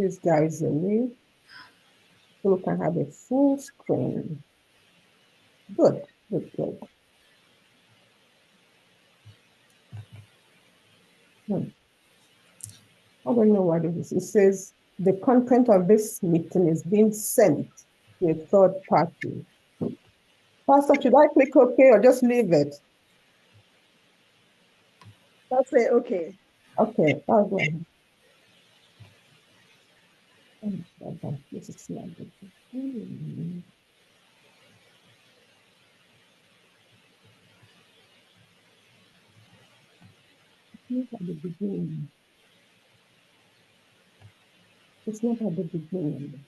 this guys away so we can have a full screen. Good, good, good. I don't know what it is. It says the content of this meeting is being sent to a third party. Pastor, should I click OK or just leave it? That's it, okay. Okay, I'll go ahead. This is not good. It's not at the beginning. It's not at the beginning.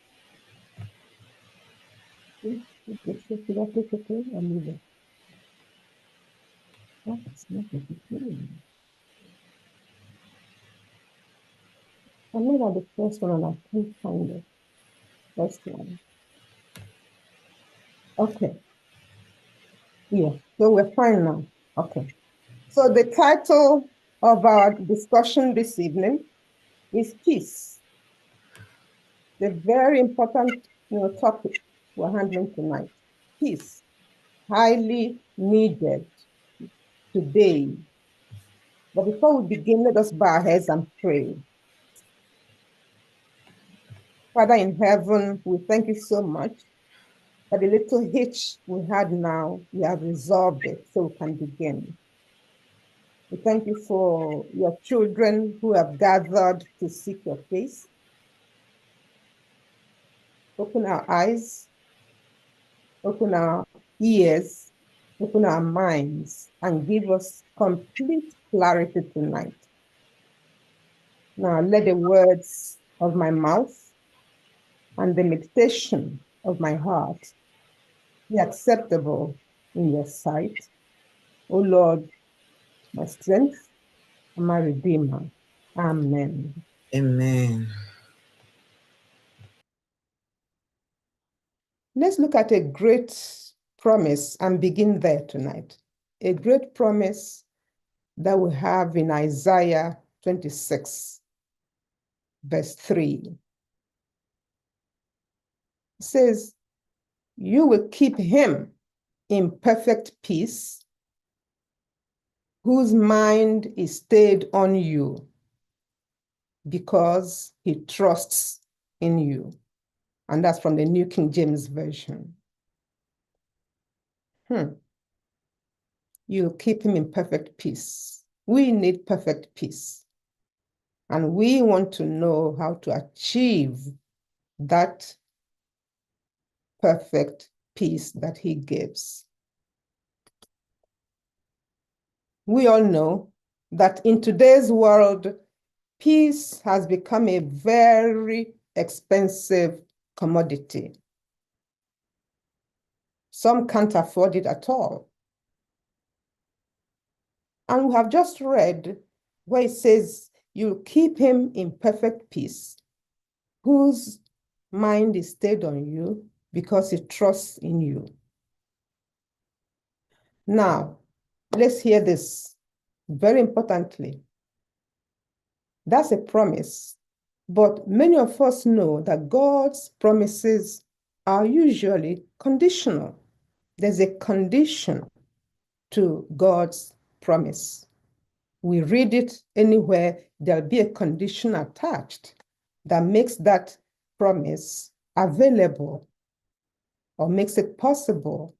Should I click OK or leave it? Oh, it's not at the beginning. I'm not at the first one and I can't find it. First one. Okay. Yeah, so we're fine now. Okay. So the title of our discussion this evening is peace. The very important topic we're handling tonight. Peace, highly needed today. But before we begin, let us bow our heads and pray. Father in heaven, we thank you so much for the little hitch we had now. We have resolved it so we can begin. We thank you for your children who have gathered to seek your face. Open our eyes, open our ears, open our minds, and give us complete clarity tonight. Now, let the words of my mouth and the meditation of my heart be acceptable in your sight, O Lord, my strength and my Redeemer. Amen. Amen. Let's look at a great promise and begin there tonight. A great promise that we have in Isaiah 26, verse 3. It says, you will keep him in perfect peace, whose mind is stayed on you, because he trusts in you. And that's from the New King James Version. You keep him in perfect peace. We need perfect peace. And we want to know how to achieve that perfect peace that he gives. We all know that in today's world, peace has become a very expensive commodity. Some can't afford it at all. And we have just read where it says, you keep him in perfect peace, whose mind is stayed on you because he trusts in you. Now, let's hear this very importantly. That's a promise, but many of us know that God's promises are usually conditional. There's a condition to God's promise. We read it anywhere, there'll be a condition attached that makes that promise available or makes it possible.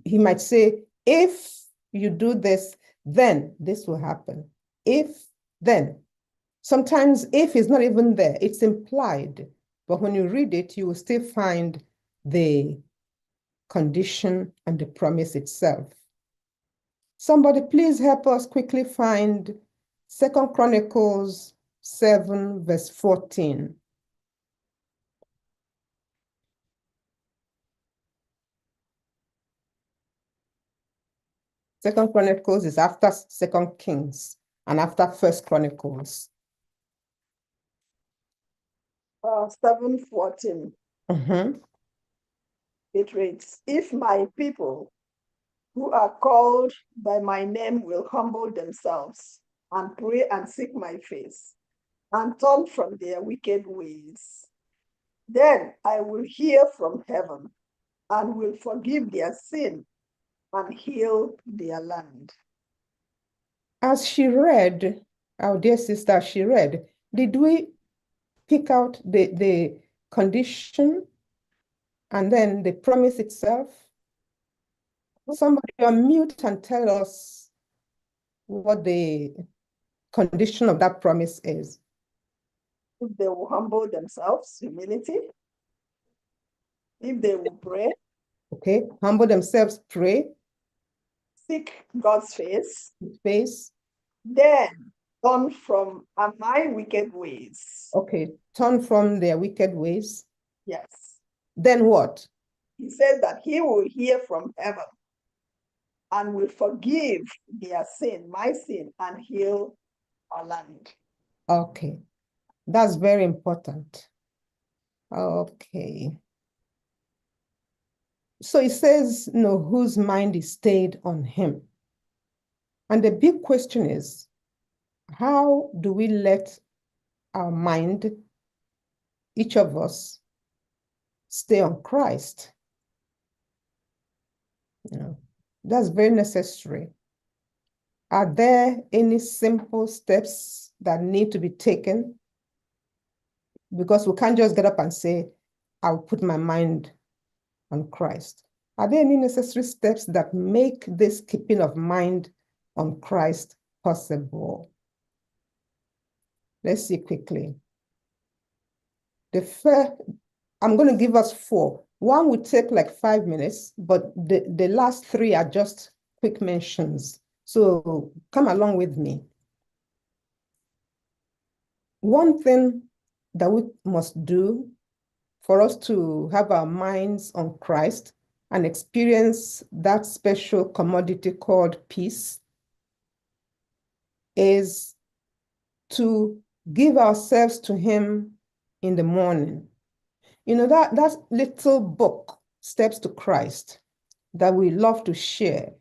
He might say, if you do this, then this will happen. If, then. Sometimes if is not even there, it's implied. But when you read it, you will still find the condition and the promise itself. Somebody please help us quickly find 2 Chronicles 7, verse 14. Second Chronicles is after 2 Kings and after 1 Chronicles. 7:14. It reads, if my people who are called by my name will humble themselves and pray and seek my face and turn from their wicked ways. Then I will hear from heaven and will forgive their sin and heal their land. As she read, our dear sister, she read, did we pick out the condition and then the promise itself? Somebody unmute and tell us what the condition of that promise is. If they will humble themselves, humility. If they will pray. Okay, humble themselves, pray. Seek God's face. Then turn from my wicked ways. Okay, turn from their wicked ways. Yes. Then what? He said that he will hear from heaven and will forgive their sin, my sin, and heal our land. Okay, that's very important. Okay. So it says, no, whose mind is stayed on him. And the big question is, how do we let our mind, each of us, stay on Christ? You know, that's very necessary. Are there any simple steps that need to be taken? Because we can't just get up and say, I'll put my mind on Christ. Are there any necessary steps that make this keeping of mind on Christ possible? Let's see quickly. I'm going to give us 4. One would take like 5 minutes, but the last 3 are just quick mentions. So come along with me. One thing that we must do for us to have our minds on Christ and experience that special commodity called peace is to give ourselves to him in the morning. You know, that little book, Steps to Christ, that we love to share.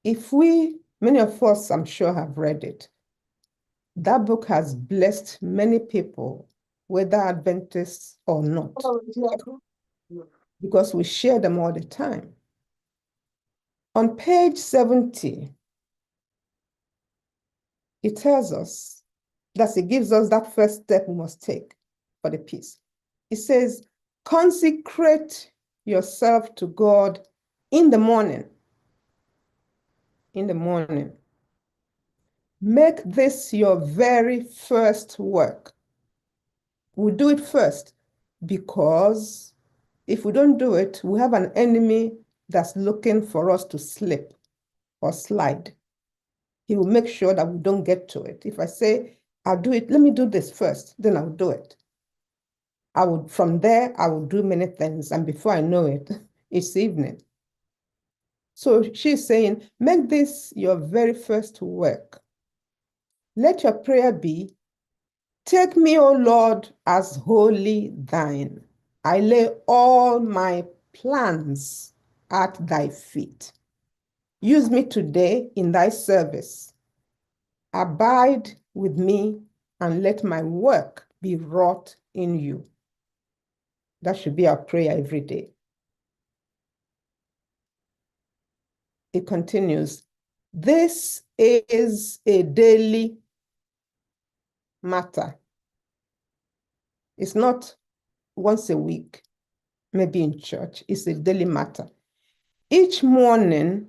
Many of us, I'm sure, have read it. That book has blessed many people, whether Adventists or not, because we share them all the time. On page 70, it tells us that it gives us that first step we must take for the peace. It says, consecrate yourself to God in the morning. In the morning. Make this your very first work. We do it first because if we don't do it, we have an enemy that's looking for us to slip or slide. He will make sure that we don't get to it. If I say, I'll do it, let me do this first, then I'll do it. From there, I will do many things. And before I know it, it's evening. So she's saying, make this your very first work. Let your prayer be, take me, O Lord, as wholly thine. I lay all my plans at thy feet. Use me today in thy service. Abide with me and let my work be wrought in you. That should be our prayer every day. It continues, this is a daily matter. It's not once a week, maybe in church. It's a daily matter. Each morning,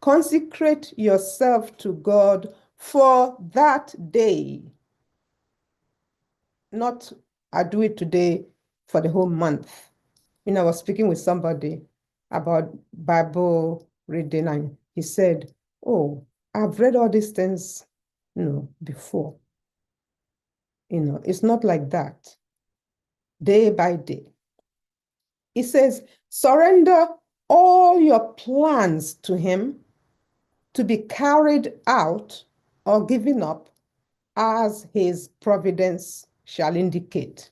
consecrate yourself to God for that day. Not, I do it today for the whole month. You know, I was speaking with somebody about Bible reading, and he said, oh, I've read all these things, before. It's not like that. Day by day. It says, surrender all your plans to him to be carried out or given up as his providence shall indicate.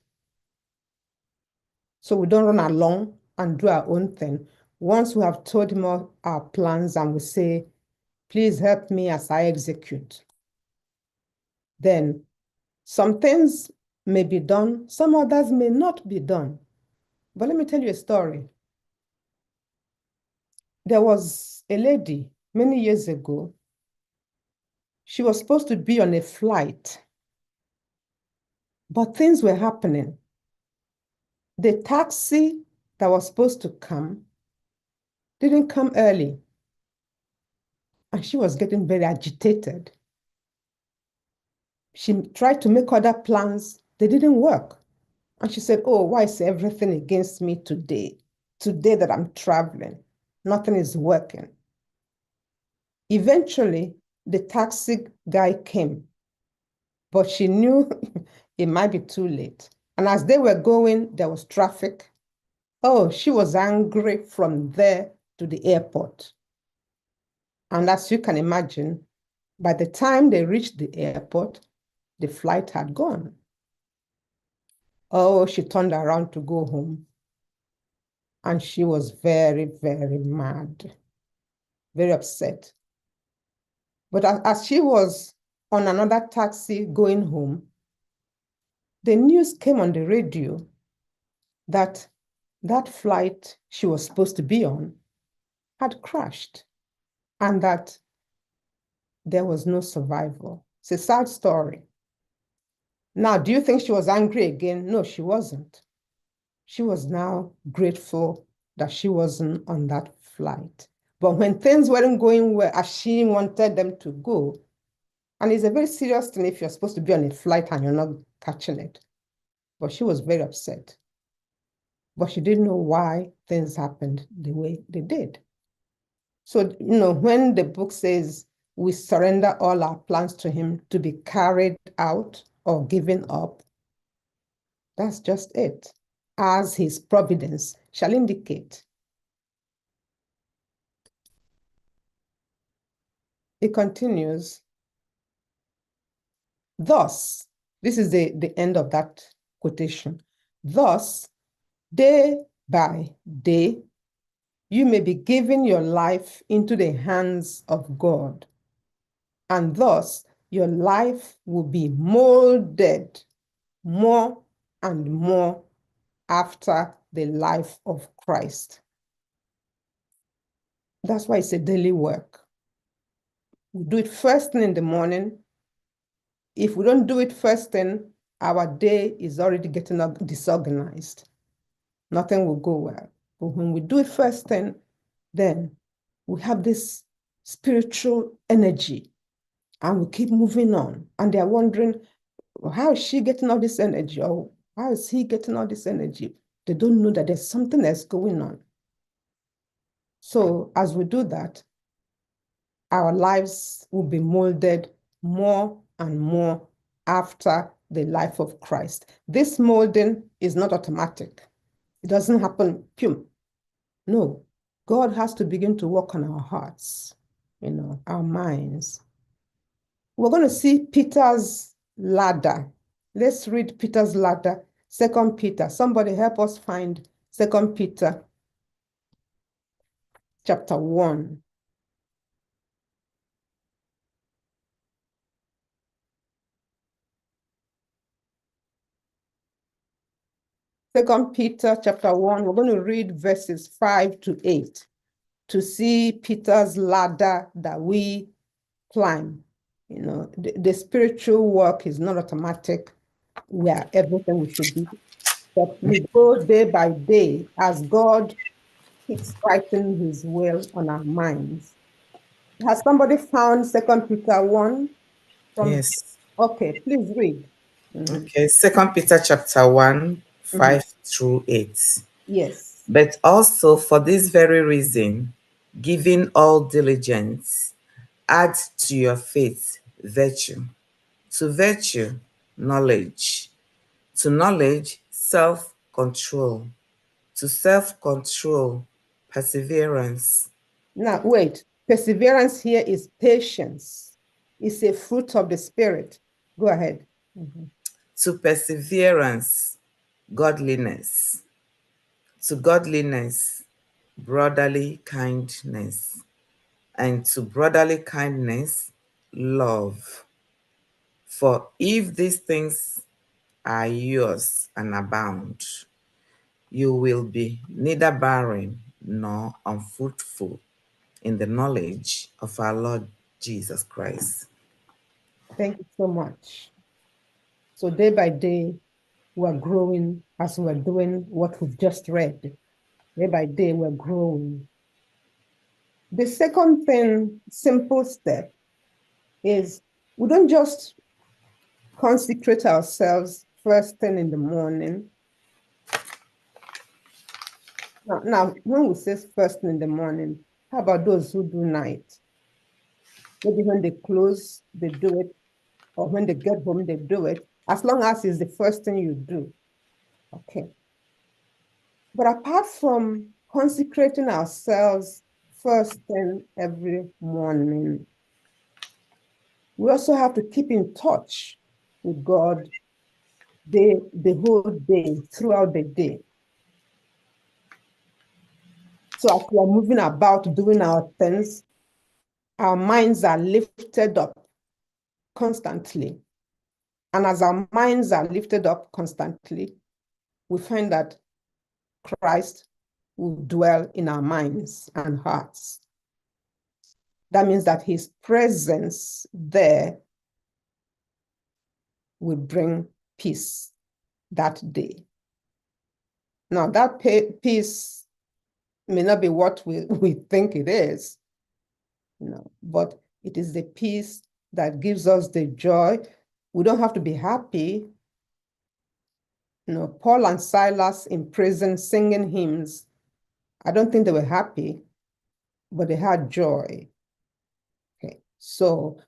So we don't run along and do our own thing. Once we have told him all our plans and we say, please help me as I execute, then Some things may be done, some others may not be done. But let me tell you a story. There was a lady many years ago. She was supposed to be on a flight, but things were happening. The taxi that was supposed to come didn't come early, and she was getting very agitated. She tried to make other plans, they didn't work. And she said, oh, why is everything against me today? Today that I'm traveling, nothing is working. Eventually, the taxi guy came, but she knew it might be too late. And as they were going, there was traffic. Oh, she was angry from there to the airport. And as you can imagine, by the time they reached the airport, the flight had gone. Oh, she turned around to go home. And she was very, very mad, very upset. But as she was on another taxi going home, the news came on the radio that that flight she was supposed to be on had crashed and that there was no survival. It's a sad story. Now, do you think she was angry again? No, she wasn't. She was now grateful that she wasn't on that flight. But when things weren't going well as she wanted them to go, and it's a very serious thing if you're supposed to be on a flight and you're not catching it. But she was very upset. But she didn't know why things happened the way they did. So, when the book says we surrender all our plans to him to be carried out or given up, that's just it, as his providence shall indicate. It continues. Thus, this is the end of that quotation. Thus, day by day, you may be giving your life into the hands of God, and thus your life will be molded more and more after the life of Christ. That's why it's a daily work. We do it first thing in the morning. If we don't do it first thing, our day is already getting disorganized. Nothing will go well. But when we do it first thing, then we have this spiritual energy and we keep moving on. And they're wondering, well, how is she getting all this energy? Or how is he getting all this energy? They don't know that there's something else going on. So as we do that, our lives will be molded more and more after the life of Christ. This molding is not automatic. It doesn't happen, pum. No, God has to begin to work on our hearts, our minds. We're going to see Peter's ladder. Let's read Peter's ladder, 2 Peter. Somebody help us find 2 Peter chapter 1. Second Peter chapter 1, we're going to read verses 5 to 8 to see Peter's ladder that we climb. The spiritual work is not automatic. We are everything we should be. But we go day by day as God keeps writing his will on our minds. Has somebody found 2 Peter 1? Yes. Okay, please read. Okay, 2 Peter chapter 1, 5 through 8. Yes. But also for this very reason, giving all diligence, add to your faith virtue, to virtue knowledge, to knowledge self-control, to self-control perseverance. Now, wait. Perseverance here is patience. It's a fruit of the Spirit. Go ahead. To perseverance, godliness, to godliness, brotherly kindness, and to brotherly kindness, love. For if these things are yours and abound, you will be neither barren nor unfruitful in the knowledge of our Lord Jesus Christ. Thank you so much. So day by day, we're growing as we're doing what we've just read. Day by day, we're growing. The second thing, simple step, is we don't just consecrate ourselves first thing in the morning. Now, when we say first thing in the morning, how about those who do night? Maybe when they close, they do it, or when they get home, they do it, as long as it's the first thing you do. Okay. But apart from consecrating ourselves first thing every morning, we also have to keep in touch with God the whole day, throughout the day. So as we are moving about doing our things, our minds are lifted up constantly. And as our minds are lifted up constantly, we find that Christ will dwell in our minds and hearts. That means that his presence there will bring peace that day. Now, that peace may not be what we think it is, but it is the peace that gives us the joy. We don't have to be happy. Paul and Silas in prison singing hymns, I don't think they were happy, but they had joy. Okay, so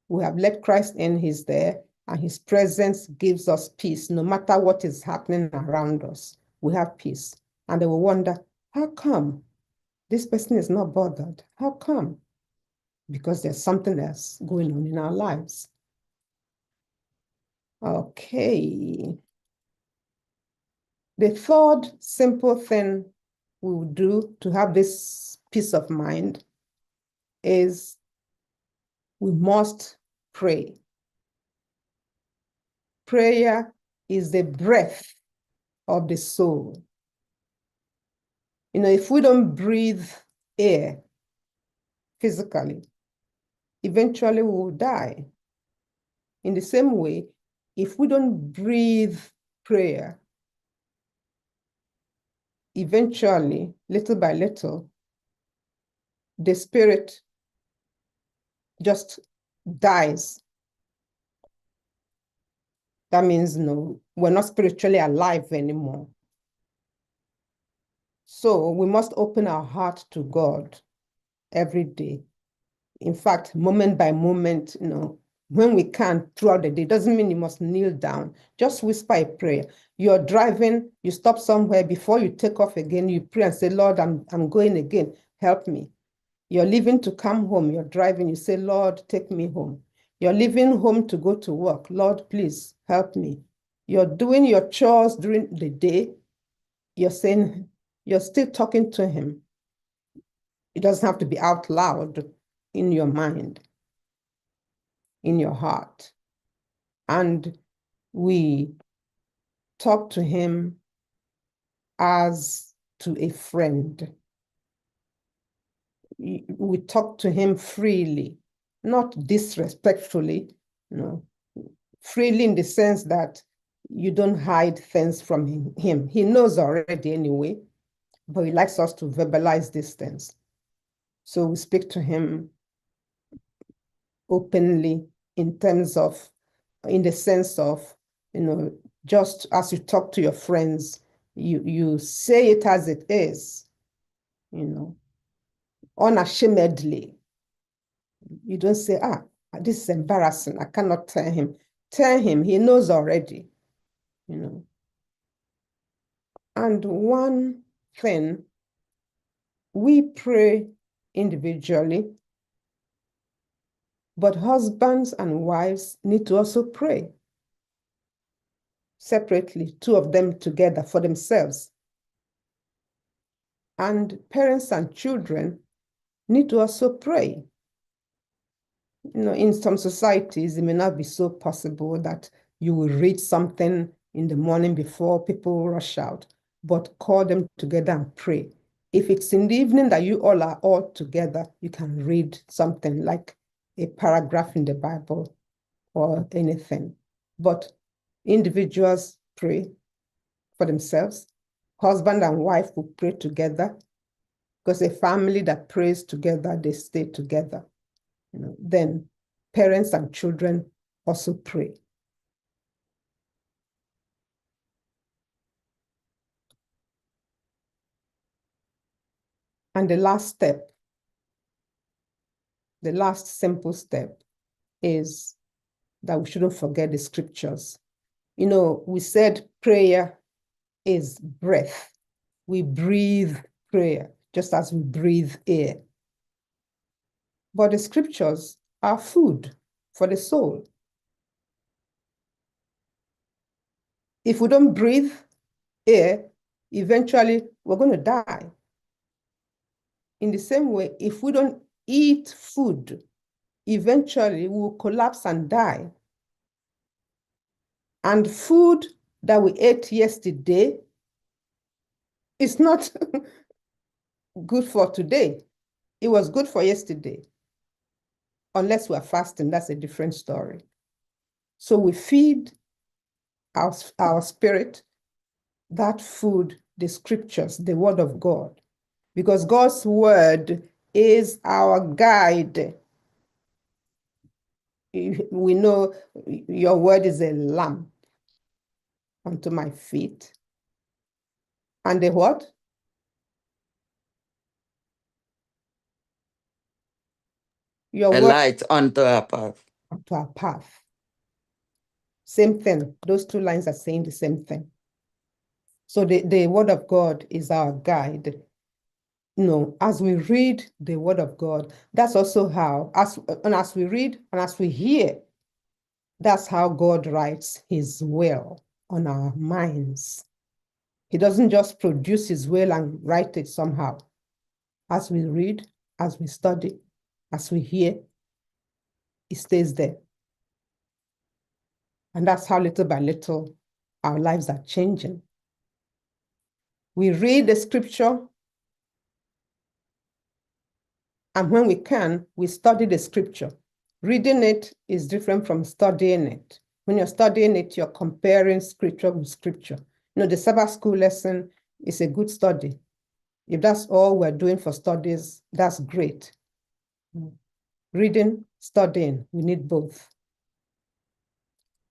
we have let Christ in, he's there, and his presence gives us peace. No matter what is happening around us, we have peace. And they will wonder, how come this person is not bothered? How come? Because there's something else going on in our lives. Okay. The third simple thing we will do to have this peace of mind is we must pray. Prayer is the breath of the soul. If we don't breathe air physically, eventually we will die. In the same way, if we don't breathe prayer, eventually, little by little, the spirit just dies. That means, we're not spiritually alive anymore. So we must open our heart to God every day. In fact, moment by moment, when we can throughout the day, doesn't mean you must kneel down. Just whisper a prayer. You're driving, you stop somewhere, before you take off again, you pray and say, Lord, I'm going again, help me. You're leaving to come home, you're driving, you say, Lord, take me home. You're leaving home to go to work. Lord, please help me. You're doing your chores during the day. You're saying, you're still talking to him. It doesn't have to be out loud in your mind, in your heart. And we talk to him as to a friend. We talk to him freely, not disrespectfully, freely in the sense that you don't hide things from him. He knows already anyway, but he likes us to verbalize these things. So we speak to him openly in the sense of, just as you talk to your friends, you say it as it is, unashamedly. You don't say, this is embarrassing, I cannot tell him. Tell him, he knows already, And one thing, we pray individually, but husbands and wives need to also pray separately, two of them together for themselves. And parents and children need to also pray. in some societies, it may not be so possible that you will read something in the morning before people rush out, but call them together and pray. If it's in the evening that you all are all together, you can read something like a paragraph in the Bible or anything. But individuals pray for themselves. Husband and wife will pray together, because a family that prays together, they stay together. Then parents and children also pray. And the last step, the last simple step, is that we shouldn't forget the scriptures. We said prayer is breath. We breathe prayer, just as we breathe air. But the scriptures are food for the soul. If we don't breathe air, eventually we're going to die. In the same way, if we don't eat food, eventually we will collapse and die. And food that we ate yesterday is not good for today. It was good for yesterday. Unless we are fasting, that's a different story. So we feed our spirit that food, the scriptures, the word of God, because God's word is our guide. We know your word is a lamp unto my feet. And the what? Your A word light unto our path. unto our path. Same thing. Those two lines are saying the same thing. So the word of God is our guide. As we read the word of God, that's also how, as we read and as we hear, that's how God writes his will on our minds. He doesn't just produce his will and write it somehow. As we read, as we study, as we hear, it stays there. And that's how little by little our lives are changing. We read the scripture, and when we can, we study the scripture. Reading it is different from studying it. When you're studying it, you're comparing scripture with scripture. The Sabbath school lesson is a good study. If that's all we're doing for studies, that's great. Reading, studying, we need both.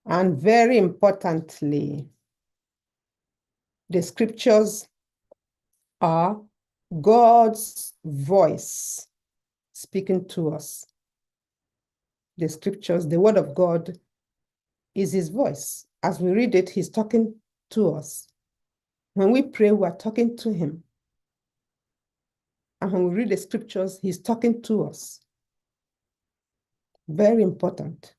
And very importantly, the scriptures are God's voice speaking to us. The scriptures, the word of God, is his voice. As we read it, he's talking to us. When we pray, we're talking to him. And when we read the scriptures, he's talking to us. Very important.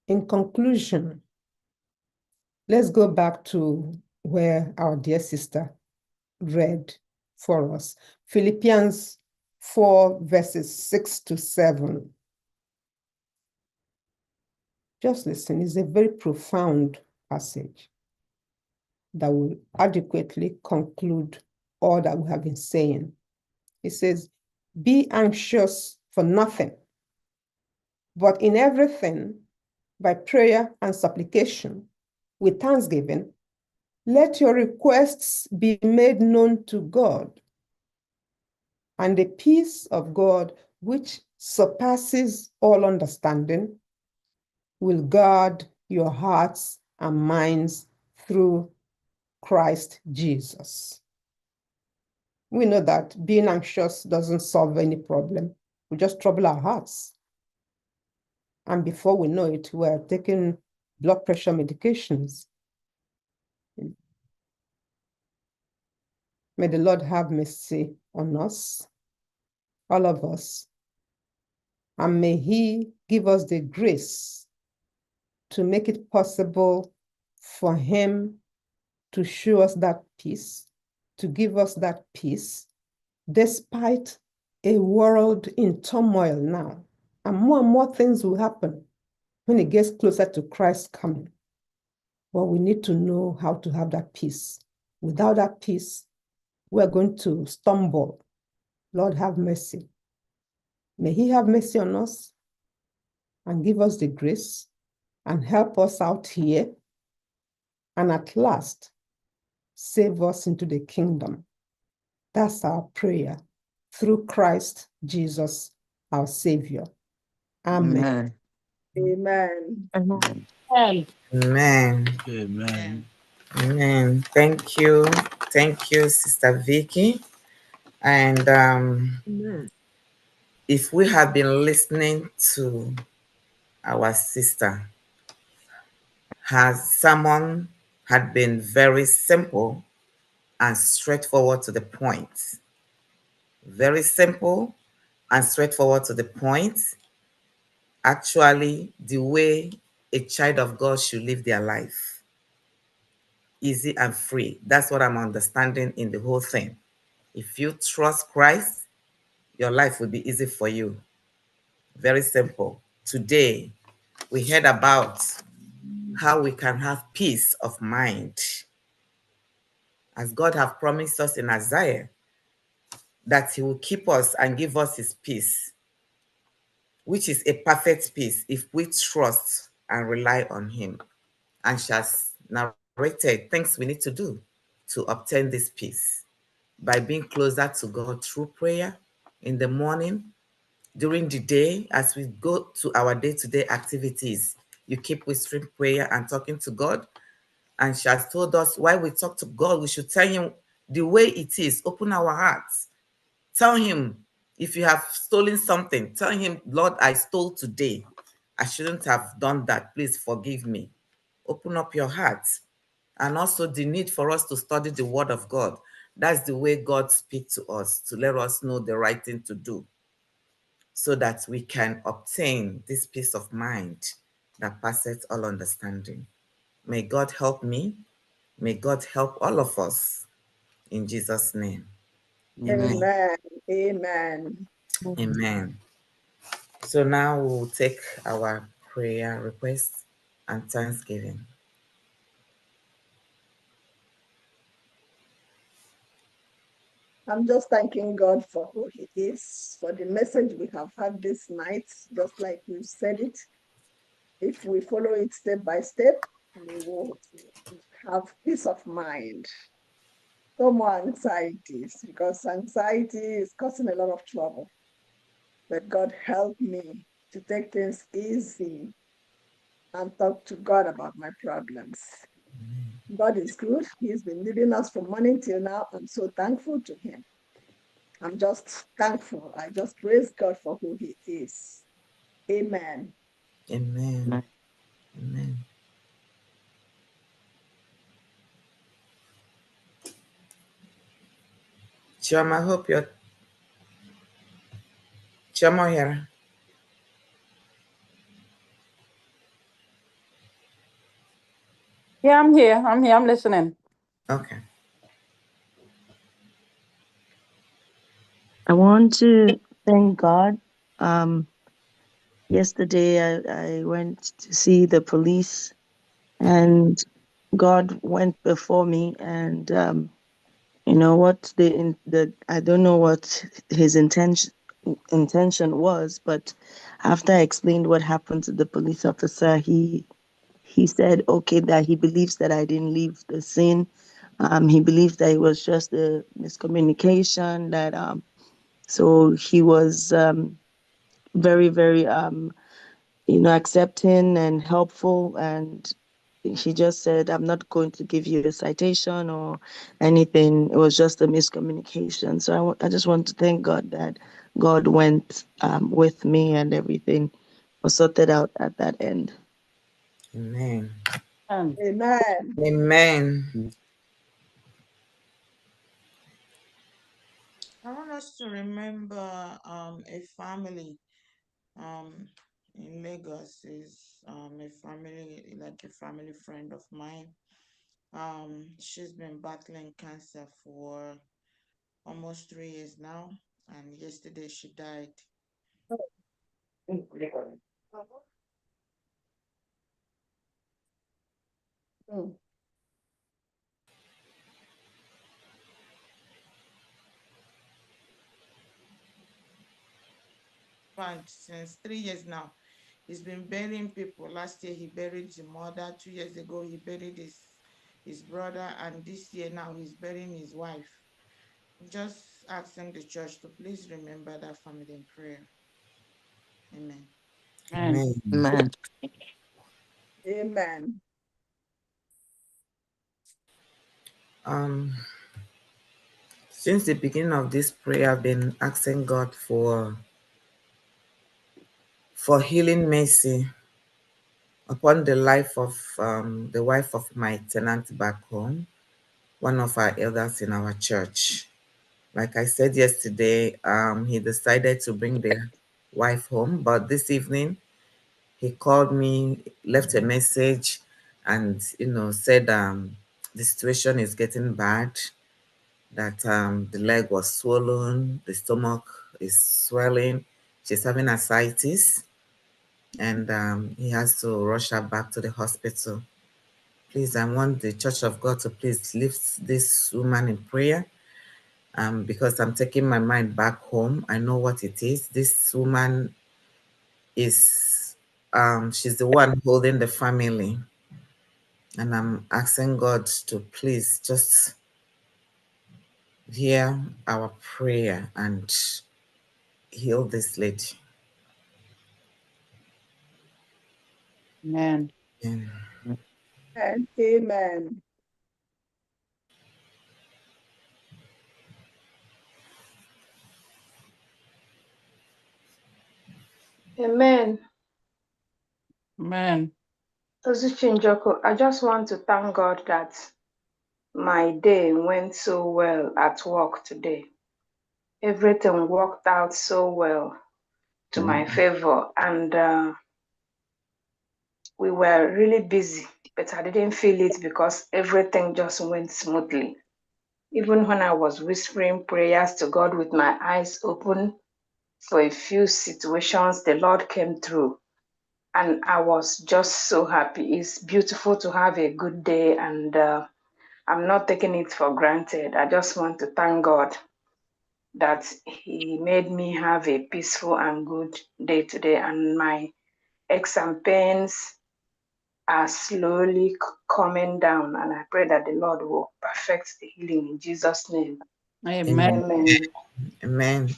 In conclusion, let's go back to where our dear sister read for us. Philippians 4, verses 6 to 7. Just listen, it's a very profound passage that will adequately conclude all that we have been saying. It says, be anxious for nothing, but in everything, by prayer and supplication, with thanksgiving, let your requests be made known to God. And the peace of God, which surpasses all understanding, will guard your hearts and minds through Christ Jesus. We know that being anxious doesn't solve any problem. We just trouble our hearts. And before we know it, we're taking blood pressure medications. May the Lord have mercy on us, all of us, and may he give us the grace to make it possible for him to show us that peace, to give us that peace, despite a world in turmoil now, and more things will happen when it gets closer to Christ's coming. But we need to know how to have that peace. Without that peace, we're going to stumble. Lord, have mercy. May He have mercy on us and give us the grace and help us out here. And at last, save us into the kingdom. That's our prayer through Christ Jesus, our Savior. Amen. Amen. Amen. Amen. Amen. Amen. Thank you. Thank you, Sister Vicky. And Amen. if we have been listening to our sister, her sermon had been very simple and straightforward to the point. Very simple and straightforward to the point. Actually, the way a child of God should live their life. Easy and free. That's what I'm understanding in the whole thing. If you trust Christ, your life will be easy for you. Very simple. Today, we heard about how we can have peace of mind. As God have promised us in Isaiah, that He will keep us and give us His peace, which is a perfect peace if we trust and rely on Him. And she has narrated things we need to do to obtain this peace by being closer to God through prayer in the morning, during the day, as we go to our day-to-day activities. You keep whispering prayer and talking to God. And she has told us why we talk to God, we should tell Him the way it is. Open our hearts. Tell Him if you have stolen something. Tell Him, Lord, I stole today. I shouldn't have done that. Please forgive me. Open up your heart. And also the need for us to study the Word of God. That's the way God speaks to us, to let us know the right thing to do, so that we can obtain this peace of mind that passeth all understanding. May God help me. May God help all of us. In Jesus' name. Amen. Amen. Amen. Amen. So now we'll take our prayer requests and thanksgiving. I'm just thanking God for who He is, for the message we have had this night, just like you said it. If we follow it step by step, we will have peace of mind. No more anxieties, because anxiety is causing a lot of trouble. But God help me to take things easy and talk to God about my problems. God is good. He's been leading us from morning till now. I'm so thankful to Him. I'm just thankful. I just praise God for who He is. Amen. Amen. Amen. Chioma, I hope you're Chioma here. Yeah, I'm here. I'm listening. Okay. I want to thank God. Yesterday, I went to see the police, and God went before me. And you know what the I don't know what his intention was, but after I explained what happened to the police officer, he said, okay, that he believes that I didn't leave the scene. He believes that it was just a miscommunication. That so he was very, very, accepting and helpful. And he just said, I'm not going to give you a citation or anything. It was just a miscommunication. So I just want to thank God that God went with me and everything was sorted out at that end. Amen. Amen. Amen. I want us to remember a family in Lagos is a family, like a family friend of mine. She's been battling cancer for almost 3 years now, and yesterday she died. Mm. And since 3 years now, he's been burying people. Last year he buried his mother. 2 years ago he buried his brother, and this year now he's burying his wife. Just asking the church to please remember that family in prayer. Amen. Amen. Amen. Amen. Um, since the beginning of this prayer, I've been asking God for healing mercy upon the life of the wife of my tenant back home, one of our elders in our church. Like I said yesterday, he decided to bring the wife home, but this evening he called me, left a message, and said the situation is getting bad. That the leg was swollen, the stomach is swelling, she's having ascites, and he has to rush her back to the hospital. Please, I want the Church of God to please lift this woman in prayer. Because I'm taking my mind back home. I know what it is. This woman is, she's the one holding the family. And I'm asking God to please just hear our prayer and heal this lady. Amen. Amen. And amen. Amen. Amen. Ozuchinjoko, I just want to thank God that my day went so well at work today. Everything worked out so well to my favor, and we were really busy, but I didn't feel it because everything just went smoothly. Even when I was whispering prayers to God with my eyes open for a few situations, the Lord came through. And I was just so happy. It's beautiful to have a good day, and I'm not taking it for granted. I just want to thank God that He made me have a peaceful and good day today, and my aches and pains are slowly coming down, and I pray that the Lord will perfect the healing in Jesus' name. Amen. Amen. Amen. Amen.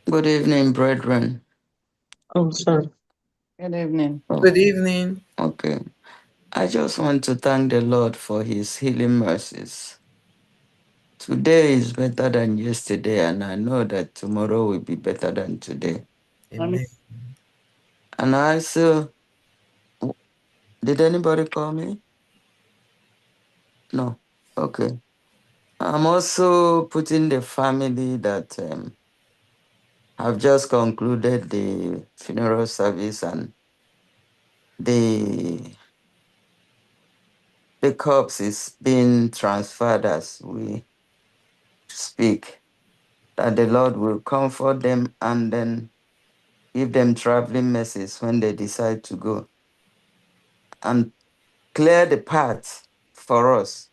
Good evening, brethren. Oh, sorry. Good evening. Good evening. Okay. I just want to thank the Lord for his healing mercies. Today is better than yesterday, and I know that tomorrow will be better than today. Amen. And I also, did anybody call me? No. Okay. I'm also putting the family that have just concluded the funeral service, and the corpse is being transferred as we speak. That the Lord will comfort them and then give them traveling mercies when they decide to go, and clear the path for us,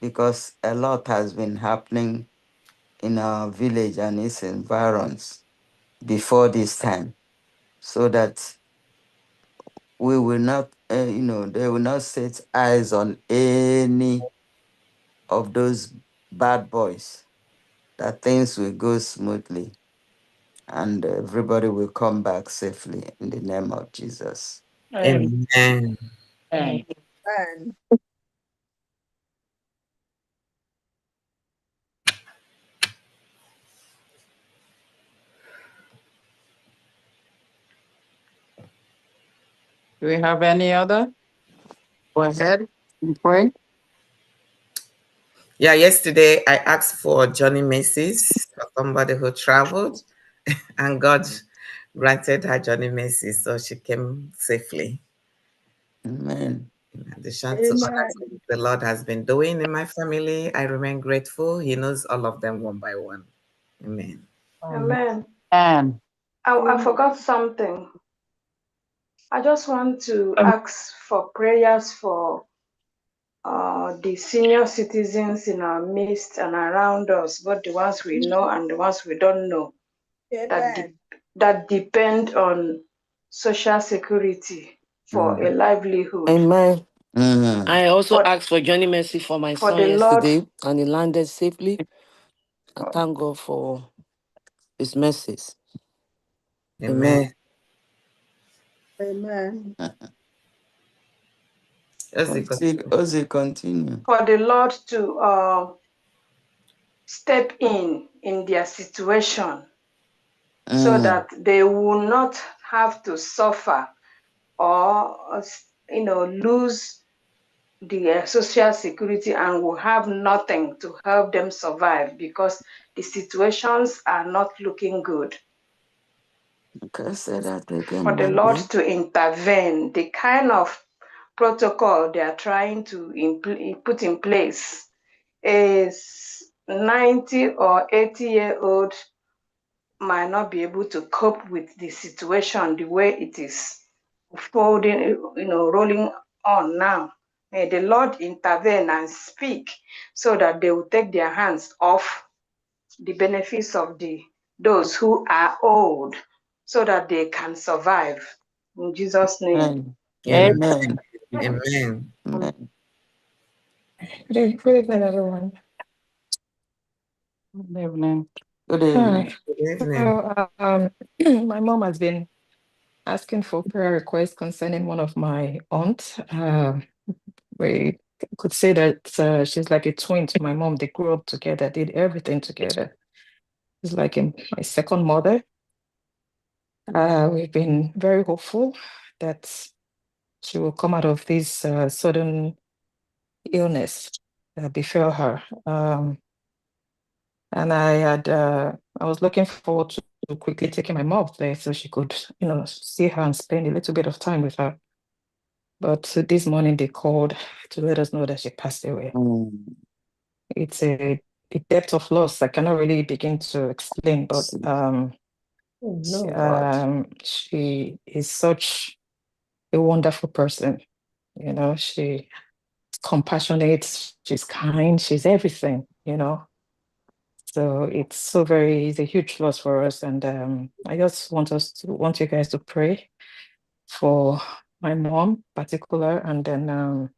because a lot has been happening in our village and its environs before this time, so that we will not, they will not set eyes on any of those bad boys, that things will go smoothly and everybody will come back safely in the name of Jesus. Amen. Amen. And Do we have any other? Go ahead and pray. Yeah, yesterday I asked for Johnny Macy's, for somebody who traveled, and God granted her Johnny Macy's, so she came safely. Amen. The shout to other Amen. things the Lord has been doing in my family, I remain grateful. He knows all of them one by one. Amen. Amen. And I forgot something. I just want to ask for prayers for the senior citizens in our midst and around us, both the ones we know and the ones we don't know, Amen. that depend on social security for a livelihood. Amen. mm, I also For, asked for Johnny Mercy for my for son the Lord, yesterday, and he landed safely. I thank God for his mercies. Amen. Amen. Amen. As the God. Ozzy, continue. for the Lord to step in their situation so Mm, that they will not have to suffer or lose the social security and will have nothing to help them survive because the situations are not looking good. okay, say that again, For the my Lord dear. to intervene, the kind of protocol they are trying to put in place is 90 or 80-year-old might not be able to cope with the situation the way it is folding, rolling on now. May the Lord intervene and speak so that they will take their hands off the benefits of those who are old so that they can survive. In Jesus' name. Amen. Amen. Amen. Amen. Amen. Good evening, everyone. Good evening. Good Hi. evening. Good evening. So, my mom has been asking for prayer requests concerning one of my aunts. We could say that she's like a twin to my mom. They grew up together, did everything together. She's like my second mother. We've been very hopeful that she will come out of this sudden illness that befell her. And I was looking forward to quickly taking my mom there so she could, see her and spend a little bit of time with her. But this morning they called to let us know that she passed away. Mm, It's a depth of loss I cannot really begin to explain, but see. Oh, no. God. she is such a wonderful person. She's compassionate, she's kind, she's everything. So it's a huge loss for us. And I just want you guys to pray for my mom, particular, and then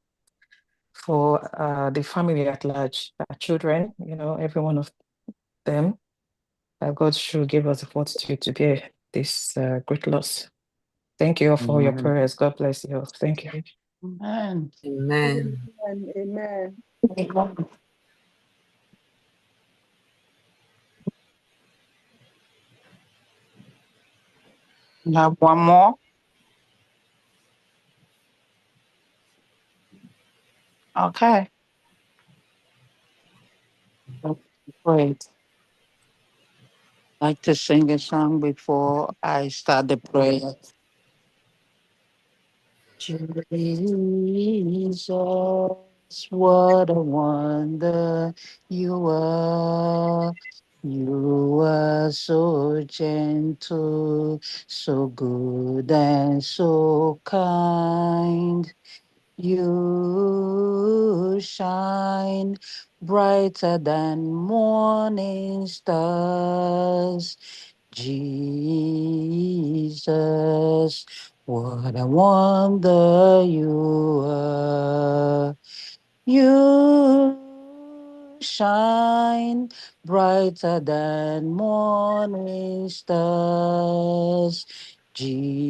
for the family at large, our children, every one of them. God should give us the fortitude to bear this great loss. Thank you all for your Amen. prayers. God bless you. Thank you. Amen. Amen. Amen. Amen. We have one more. Okay. Great. I'd like to sing a song before I start the prayer. Jesus, what a wonder you are. You are so gentle, so good and so kind. You shine brighter than morning stars. Jesus, what a wonder you are. You shine brighter than morning stars. Jesus,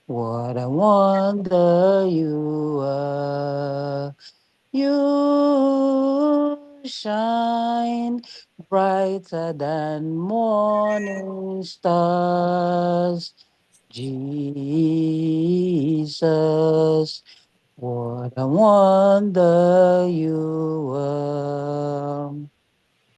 what a wonder you are. You shine brighter than morning stars. Jesus, what a wonder you are.